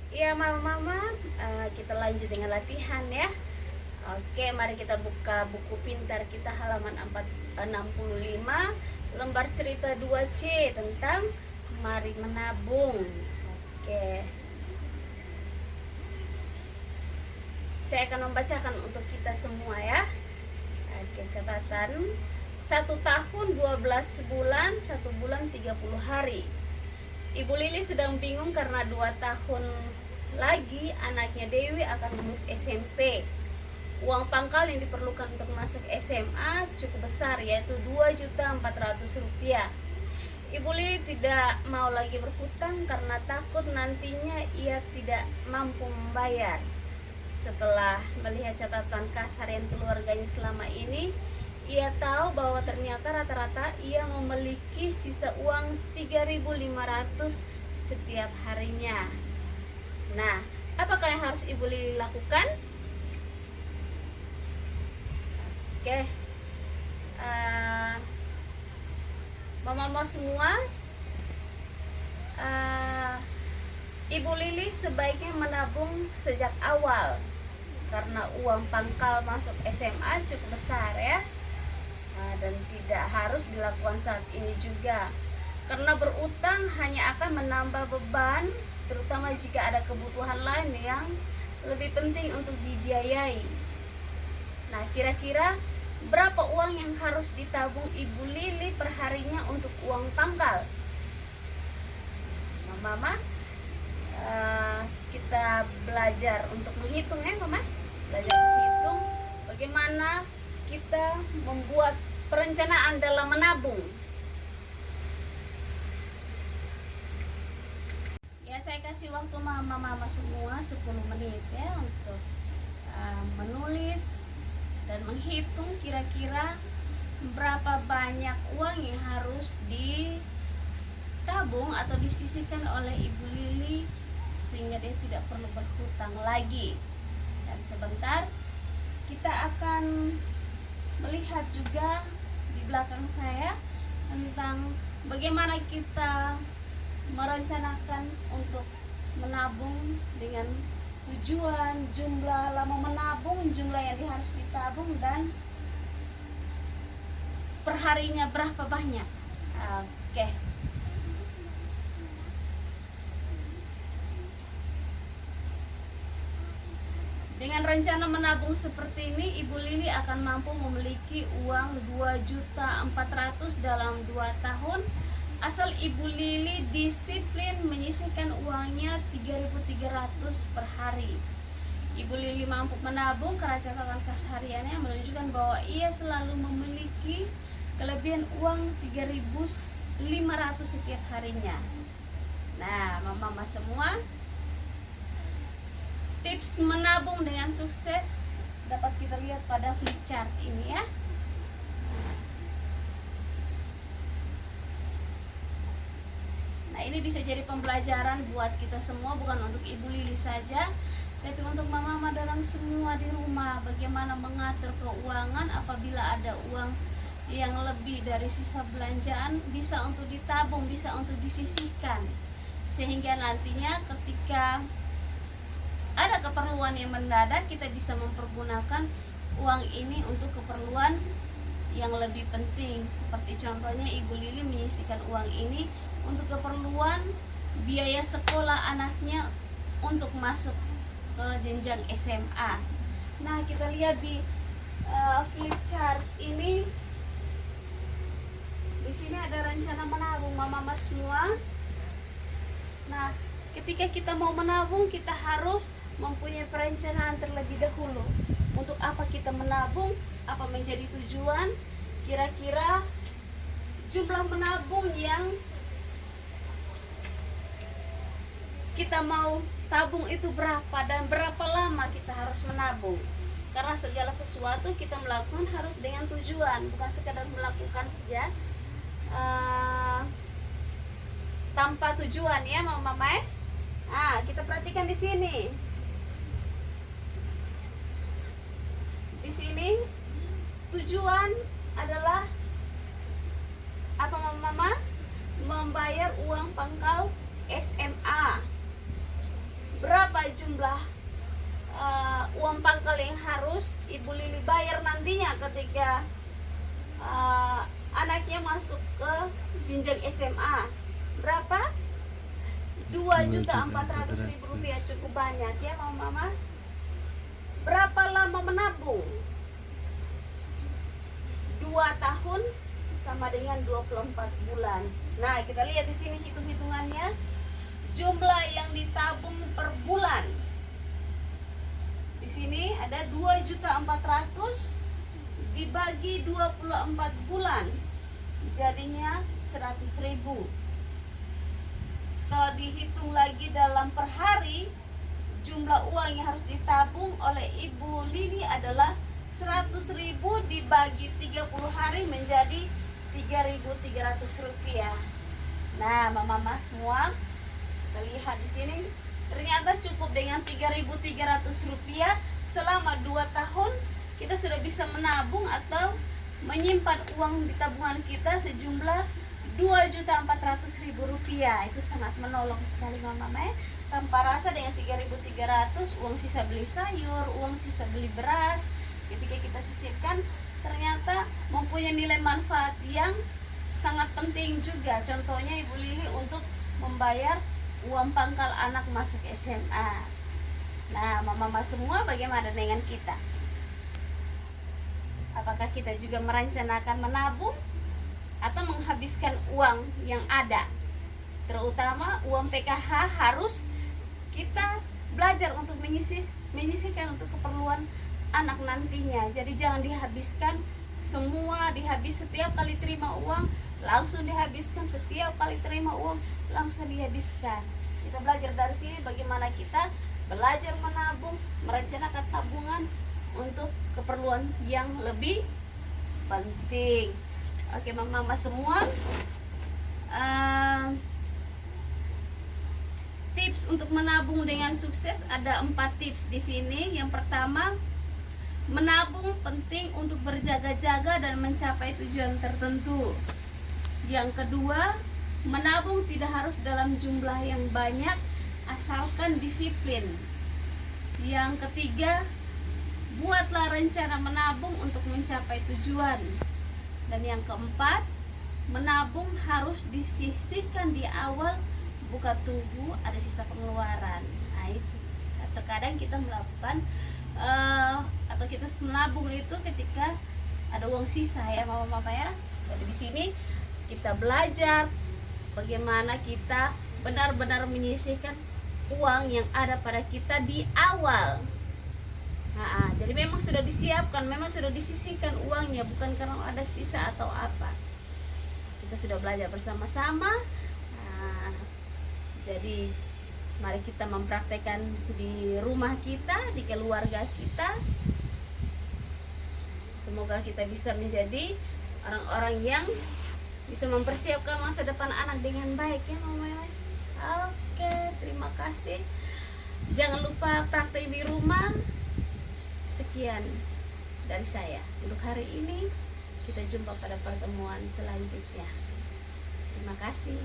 Ya mama-mama, kita lanjut dengan latihan ya. Oke, mari kita buka buku pintar kita halaman 65, lembar cerita 2C tentang mari menabung. Oke, saya akan membacakan untuk kita semua ya. Oke, catatan 1 tahun 12 bulan, 1 bulan 30 hari. Ibu Lili sedang bingung karena 2 tahun lagi anaknya Dewi akan lulus SMP. Uang pangkal yang diperlukan untuk masuk SMA cukup besar, yaitu Rp2.400.000. Ibu Lili tidak mau lagi berhutang karena takut nantinya ia tidak mampu membayar. Setelah melihat catatan kas harian keluarganya selama ini, ia tahu bahwa ternyata rata-rata ia memiliki sisa uang 3.500 setiap harinya. Nah, apakah yang harus Ibu Lili lakukan? Oke, mama-mama semua, Ibu Lili sebaiknya menabung sejak awal karena uang pangkal masuk SMA cukup besar ya. Dan tidak harus dilakukan saat ini juga, karena berutang hanya akan menambah beban, terutama jika ada kebutuhan lain yang lebih penting untuk dibiayai. Nah, kira-kira berapa uang yang harus ditabung Ibu Lili perharinya untuk uang pangkal? Mama, kita belajar untuk menghitung ya Mama. Belajar menghitung bagaimana kita membuat perencanaan dalam menabung. Ya, saya kasih waktu mama-mama semua 10 menit ya untuk menulis dan menghitung kira-kira berapa banyak uang yang harus ditabung atau disisihkan oleh Ibu Lili sehingga dia tidak perlu berhutang lagi. Dan sebentar kita akan melihat juga di belakang saya tentang bagaimana kita merencanakan untuk menabung dengan tujuan, jumlah lama menabung, jumlah yang harus ditabung, dan perharinya berapa banyak. Oke. Dengan rencana menabung seperti ini, Ibu Lili akan mampu memiliki uang 2.400.000 dalam 2 tahun asal Ibu Lili disiplin menyisihkan uangnya 3.300 per hari. Ibu Lili mampu menabung karena catatan kas hariannya menunjukkan bahwa ia selalu memiliki kelebihan uang 3.500 setiap harinya. Nah, mama-mama semua, tips menabung dengan sukses dapat kita lihat pada flip chart ini ya. Nah, ini bisa jadi pembelajaran buat kita semua, bukan untuk Ibu Lili saja, tapi untuk mama-mama dalam semua di rumah, bagaimana mengatur keuangan apabila ada uang yang lebih dari sisa belanjaan, bisa untuk ditabung, bisa untuk disisihkan, sehingga nantinya ketika ada keperluan yang mendadak, kita bisa mempergunakan uang ini untuk keperluan yang lebih penting. Seperti contohnya Ibu Lili menyisihkan uang ini untuk keperluan biaya sekolah anaknya untuk masuk ke jenjang SMA. Nah, kita lihat di flip chart ini. Di sini ada rencana menabung mama-mama semua. Nah, ketika kita mau menabung, kita harus mempunyai perencanaan terlebih dahulu. Untuk apa kita menabung, apa menjadi tujuan, kira-kira jumlah menabung yang kita mau tabung itu berapa, dan berapa lama kita harus menabung. Karena segala sesuatu kita melakukan harus dengan tujuan, bukan sekadar melakukan saja tanpa tujuan ya mama-mama. Nah, kita perhatikan di sini. Di sini tujuan adalah apa mama-mama? Membayar uang pangkal SMA. Berapa jumlah uang pangkal yang harus Ibu Lili bayar nantinya ketika anaknya masuk ke jenjang SMA. Berapa? 2.400.000 rupiah. Cukup banyak ya mama. Berapa lama menabung? 2 tahun sama dengan 24 bulan. Nah, kita lihat di sini hitung-hitungannya. Jumlah yang ditabung per bulan. Di sini ada 2.400.000 dibagi 24 bulan. Jadinya 100.000. Kalau dihitung lagi dalam per hari, jumlah uang yang harus ditabung oleh Ibu Lili adalah 100.000 dibagi 30 hari menjadi 3.300 rupiah. Nah, mama semua, kita lihat di sini ternyata cukup dengan 3.300 rupiah selama 2 tahun kita sudah bisa menabung atau menyimpan uang di tabungan kita sejumlah 2.400.000 rupiah. Itu sangat menolong sekali mama. Tanpa rasa dengan 3.300 uang sisa beli sayur, uang sisa beli beras, ketika kita sisipkan ternyata mempunyai nilai manfaat yang sangat penting juga. Contohnya Ibu Lili untuk membayar uang pangkal anak masuk SMA. Nah, mama semua, bagaimana dengan kita? Apakah kita juga merencanakan menabung atau menghabiskan uang yang ada? Terutama uang PKH harus kita belajar untuk menyisihkan untuk keperluan anak nantinya. Jadi jangan dihabiskan semua, setiap kali terima uang langsung dihabiskan, setiap kali terima uang langsung dihabiskan. Kita belajar dari sini bagaimana kita belajar menabung, merencanakan tabungan untuk keperluan yang lebih penting. Oke mama semua, tips untuk menabung dengan sukses ada 4 tips di sini. Yang pertama, menabung penting untuk berjaga-jaga dan mencapai tujuan tertentu. Yang kedua, menabung tidak harus dalam jumlah yang banyak asalkan disiplin. Yang ketiga, buatlah rencana menabung untuk mencapai tujuan. Dan yang keempat, menabung harus disisihkan di awal buka tubuh, ada sisa pengeluaran. Nah itu, terkadang kita melakukan atau kita menabung itu ketika ada uang sisa ya mama ya. Jadi di sini kita belajar bagaimana kita benar-benar menyisihkan uang yang ada pada kita di awal. Nah, jadi memang sudah disiapkan, memang sudah disisihkan uangnya, bukan karena ada sisa atau apa. Kita sudah belajar bersama-sama. Nah, jadi mari kita mempraktekkan di rumah kita, di keluarga kita. Semoga kita bisa menjadi orang-orang yang bisa mempersiapkan masa depan anak dengan baik ya mama. Oke, terima kasih. Jangan lupa praktek di rumah. Sekian dari saya untuk hari ini. Kita jumpa pada pertemuan selanjutnya. Terima kasih.